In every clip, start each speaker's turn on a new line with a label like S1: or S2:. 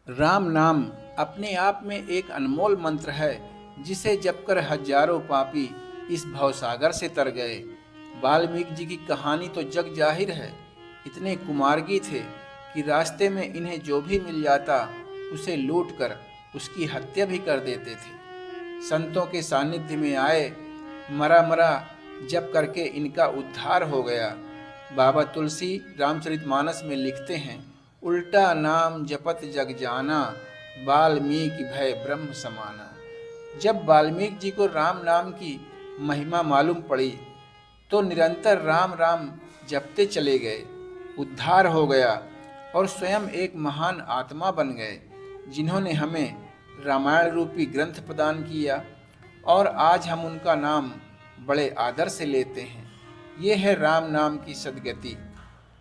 S1: राम नाम अपने आप में एक अनमोल मंत्र है, जिसे जपकर हजारों पापी इस भवसागर से तर गए। वाल्मीकि जी की कहानी तो जग जाहिर है। इतने कुमार्गी थे कि रास्ते में इन्हें जो भी मिल जाता उसे लूट कर उसकी हत्या भी कर देते थे। संतों के सानिध्य में आए, मरा मरा जप करके इनका उद्धार हो गया। बाबा तुलसी रामचरितमानस में लिखते हैं, उल्टा नाम जपत जग जाना, वाल्मीकि भय ब्रह्म समाना। जब वाल्मीकि जी को राम नाम की महिमा मालूम पड़ी तो निरंतर राम राम जपते चले गए, उद्धार हो गया और स्वयं एक महान आत्मा बन गए, जिन्होंने हमें रामायण रूपी ग्रंथ प्रदान किया और आज हम उनका नाम बड़े आदर से लेते हैं। ये है राम नाम की सद्गति।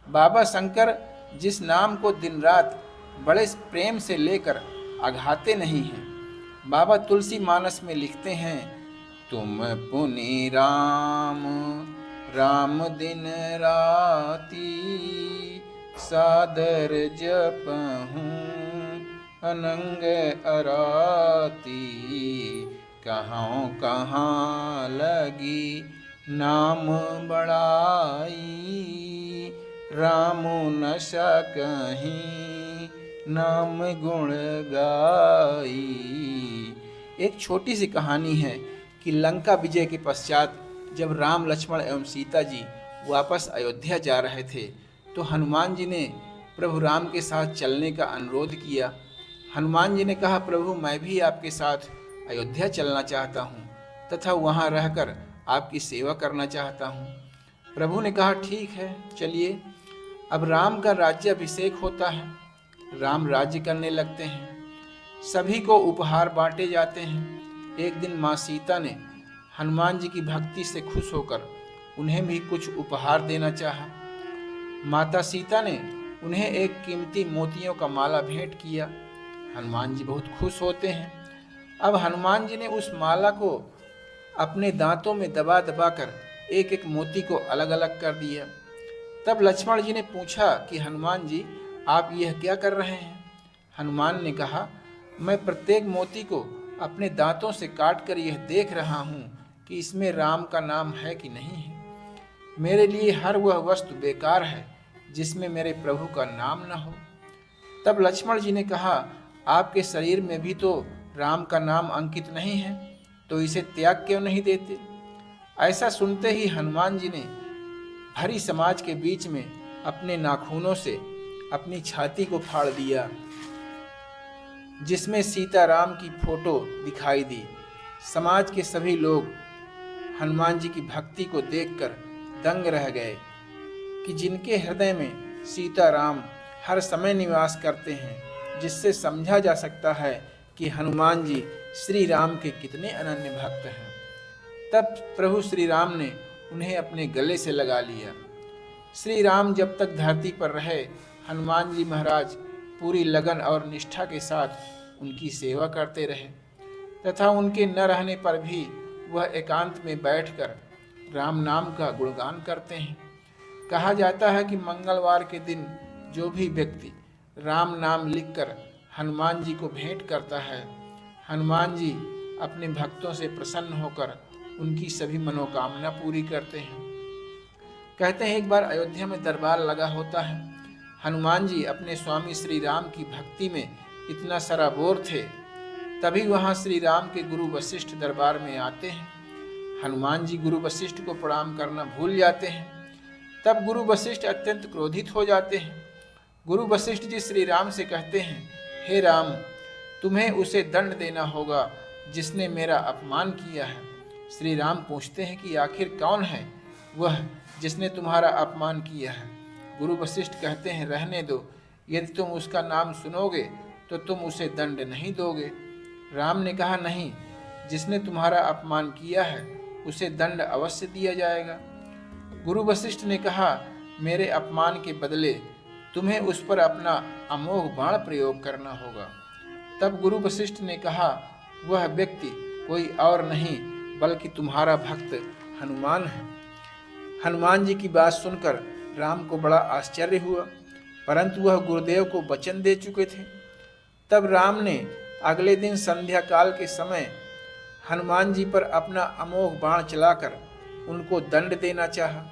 S1: बाबा शंकर जिस नाम को दिन रात बड़े प्रेम से लेकर अघाते नहीं हैं, बाबा तुलसी मानस में लिखते हैं, तुम पुनि राम राम दिन राती, सादर जपहूँ अनंग अराती, कहाँ कहाँ लगी नाम बड़ाई, राम न सकहीं नाम गुण गाई। एक छोटी सी कहानी है कि लंका विजय के पश्चात जब राम लक्ष्मण एवं सीता जी वापस अयोध्या जा रहे थे तो हनुमान जी ने प्रभु राम के साथ चलने का अनुरोध किया। हनुमान जी ने कहा, प्रभु मैं भी आपके साथ अयोध्या चलना चाहता हूँ तथा वहाँ रहकर आपकी सेवा करना चाहता हूँ। प्रभु ने कहा, ठीक है चलिए। अब राम का राज्याभिषेक होता है, राम राज्य करने लगते हैं, सभी को उपहार बांटे जाते हैं। एक दिन माँ सीता ने हनुमान जी की भक्ति से खुश होकर उन्हें भी कुछ उपहार देना चाहा। माता सीता ने उन्हें एक कीमती मोतियों का माला भेंट किया। हनुमान जी बहुत खुश होते हैं। अब हनुमान जी ने उस माला को अपने दांतों में दबा दबा कर एक एक मोती को अलग अलग कर दिया। तब लक्ष्मण जी ने पूछा कि हनुमान जी आप यह क्या कर रहे हैं? हनुमान ने कहा, मैं प्रत्येक मोती को अपने दांतों से काट कर यह देख रहा हूँ कि इसमें राम का नाम है कि नहीं है। मेरे लिए हर वह वस्तु बेकार है जिसमें मेरे प्रभु का नाम न हो। तब लक्ष्मण जी ने कहा, आपके शरीर में भी तो राम का नाम अंकित नहीं है, तो इसे त्याग क्यों नहीं देते? ऐसा सुनते ही हनुमान जी ने भरी समाज के बीच में अपने नाखूनों से अपनी छाती को फाड़ दिया, जिसमें सीताराम की फोटो दिखाई दी। समाज के सभी लोग हनुमान जी की भक्ति को देखकर दंग रह गए कि जिनके हृदय में सीताराम हर समय निवास करते हैं, जिससे समझा जा सकता है कि हनुमान जी श्री राम के कितने अनन्य भक्त हैं। तब प्रभु श्री राम ने उन्हें अपने गले से लगा लिया। श्री राम जब तक धरती पर रहे, हनुमान जी महाराज पूरी लगन और निष्ठा के साथ उनकी सेवा करते रहे तथा उनके न रहने पर भी वह एकांत में बैठकर राम नाम का गुणगान करते हैं। कहा जाता है कि मंगलवार के दिन जो भी व्यक्ति राम नाम लिखकर हनुमान जी को भेंट करता है, हनुमान जी अपने भक्तों से प्रसन्न होकर उनकी सभी मनोकामना पूरी करते हैं। कहते हैं एक बार अयोध्या में दरबार लगा होता है। हनुमान जी अपने स्वामी श्री राम की भक्ति में इतना सराबोर थे, तभी वहाँ श्री राम के गुरु वशिष्ठ दरबार में आते हैं। हनुमान जी गुरु वशिष्ठ को प्रणाम करना भूल जाते हैं। तब गुरु वशिष्ठ अत्यंत क्रोधित हो जाते हैं। गुरु वशिष्ठ जी श्री राम से कहते हैं, हे राम, तुम्हें उसे दंड देना होगा जिसने मेरा अपमान किया है। श्री राम पूछते हैं कि आखिर कौन है वह जिसने तुम्हारा अपमान किया है? गुरु वशिष्ठ कहते हैं, रहने दो, यदि तुम उसका नाम सुनोगे तो तुम उसे दंड नहीं दोगे। राम ने कहा, नहीं, जिसने तुम्हारा अपमान किया है उसे दंड अवश्य दिया जाएगा। गुरु वशिष्ठ ने कहा, मेरे अपमान के बदले तुम्हें उस पर अपना अमोघ बाण प्रयोग करना होगा। तब गुरु वशिष्ठ ने कहा, वह व्यक्ति कोई और नहीं बल्कि तुम्हारा भक्त हनुमान है। हनुमान जी की बात सुनकर राम को बड़ा आश्चर्य हुआ, परंतु वह गुरुदेव को वचन दे चुके थे। तब राम ने अगले दिन संध्या काल के समय हनुमान जी पर अपना अमोघ बाण चलाकर उनको दंड देना चाहा।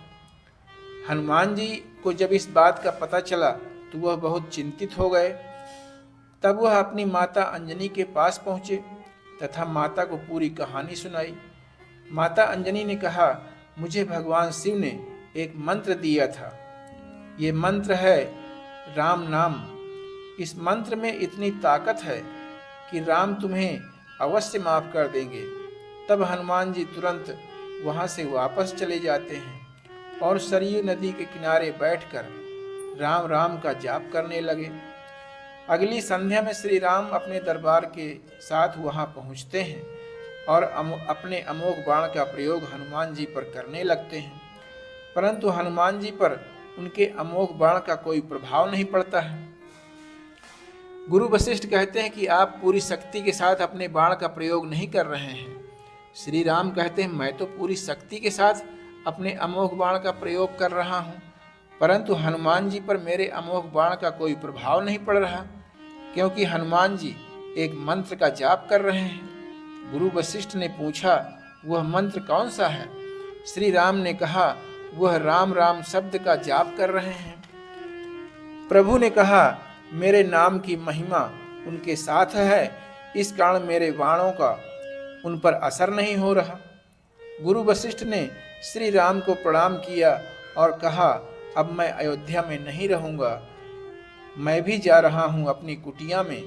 S1: हनुमान जी को जब इस बात का पता चला तो वह बहुत चिंतित हो गए। तब वह अपनी माता अंजनी के पास पहुंचे तथा माता को पूरी कहानी सुनाई। माता अंजनी ने कहा, मुझे भगवान शिव ने एक मंत्र दिया था। ये मंत्र है राम नाम। इस मंत्र में इतनी ताकत है कि राम तुम्हें अवश्य माफ कर देंगे। तब हनुमान जी तुरंत वहां से वापस चले जाते हैं और सरयू नदी के किनारे बैठकर राम राम का जाप करने लगे। अगली संध्या में श्री राम अपने दरबार के साथ वहां पहुंचते हैं और अपने अमोघ बाण का प्रयोग हनुमान जी पर करने लगते हैं, परंतु हनुमान जी पर उनके अमोघ बाण का कोई प्रभाव नहीं पड़ता है। गुरु वशिष्ठ कहते हैं कि आप पूरी शक्ति के साथ अपने बाण का प्रयोग नहीं कर रहे हैं। श्री राम कहते हैं, मैं तो पूरी शक्ति के साथ अपने अमोघ बाण का प्रयोग कर रहा हूँ, परंतु हनुमान जी पर मेरे अमोघ बाण का कोई प्रभाव नहीं पड़ रहा, क्योंकि हनुमान जी एक मंत्र का जाप कर रहे हैं। गुरु वशिष्ठ ने पूछा, वह मंत्र कौन सा है? श्री राम ने कहा, वह राम राम शब्द का जाप कर रहे हैं। प्रभु ने कहा, मेरे नाम की महिमा उनके साथ है, इस कारण मेरे बाणों का उन पर असर नहीं हो रहा। गुरु वशिष्ठ ने श्री राम को प्रणाम किया और कहा, अब मैं अयोध्या में नहीं रहूँगा, मैं भी जा रहा हूँ अपनी कुटिया में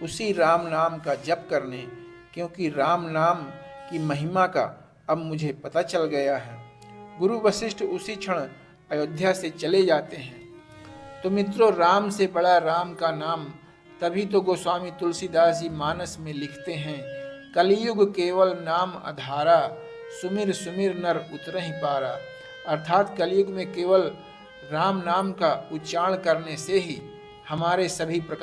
S1: उसी राम नाम का जप करने, क्योंकि राम नाम की महिमा का अब मुझे पता चल गया है। गुरु वशिष्ठ उसी क्षण अयोध्या से चले जाते हैं। तो मित्रों, राम से बड़ा राम का नाम, तभी तो गोस्वामी तुलसीदास जी मानस में लिखते हैं, कलयुग केवल नाम आधारा, सुमिर सुमिर नर उतरहि पारा। अर्थात कलयुग में केवल राम नाम का उच्चारण करने से ही हमारे सभी प्रकार